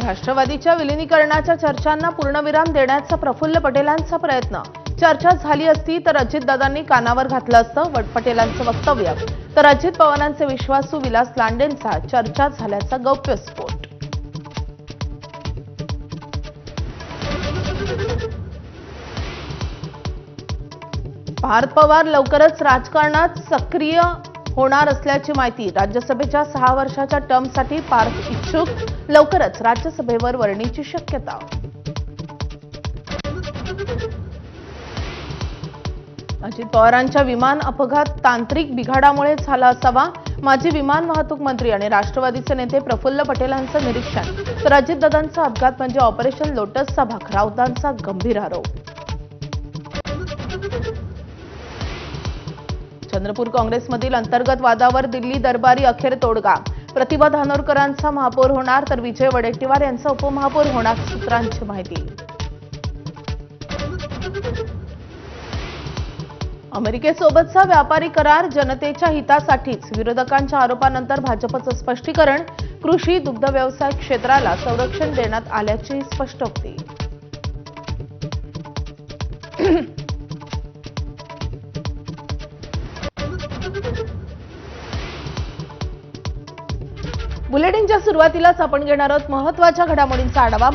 राष्ट्रवादीच्या विलीनीकरणाच्या चर्चांना पूर्णविराम देण्याचा प्रफुल्ल पटेलांचा प्रयत्न. चर्चा झाली असती तर अजितदादांनी कानावर घातलं असतं, पटेलांचं वक्तव्य. तर अजित पवारांचे विश्वासू विलास लांडेंचा चर्चा झाल्याचा गौप्यस्फोट. पार्थ पवार लवकरच राजकारणात सक्रिय होणार असल्याची माहिती. राज्यसभेच्या 6 वर्षाच्या टर्मसाठी पार्थ इच्छुक. लवकरच राज्यसभेवर वर्णीची शक्यता. अजित पवारांच्या विमान अपघात तांत्रिक बिघाडामुळे झाला असावा. माजी विमान वाहतूक मंत्री आणि राष्ट्रवादीचे नेते प्रफुल्ल पटेलांचं निरीक्षण. तर अजितदादांचा अपघात म्हणजे ऑपरेशन लोटसचा भाग. राऊतांचा गंभीर आरोप. चंद्रपूर काँग्रेसमधील अंतर्गत वादावर दिल्ली दरबारी अखेर तोडगा. प्रतिभा धानोरकरांचा महापौर होणार तर विजय वडेट्टीवार यांचा उपमहापौर होणार, सूत्रांची माहिती. अमेरिकेसोबतचा व्यापारी करार जनतेच्या हितासाठीच. विरोधकांच्या आरोपानंतर भाजपचं स्पष्टीकरण. कृषी दुग्ध व्यवसाय क्षेत्राला संरक्षण देण्यात आल्याची स्पष्टोक्ती. बुलेटिनच्या सुरुवातीलाच आपण घेणार आहोत महत्त्वाच्या घडामोडींचा आढावा.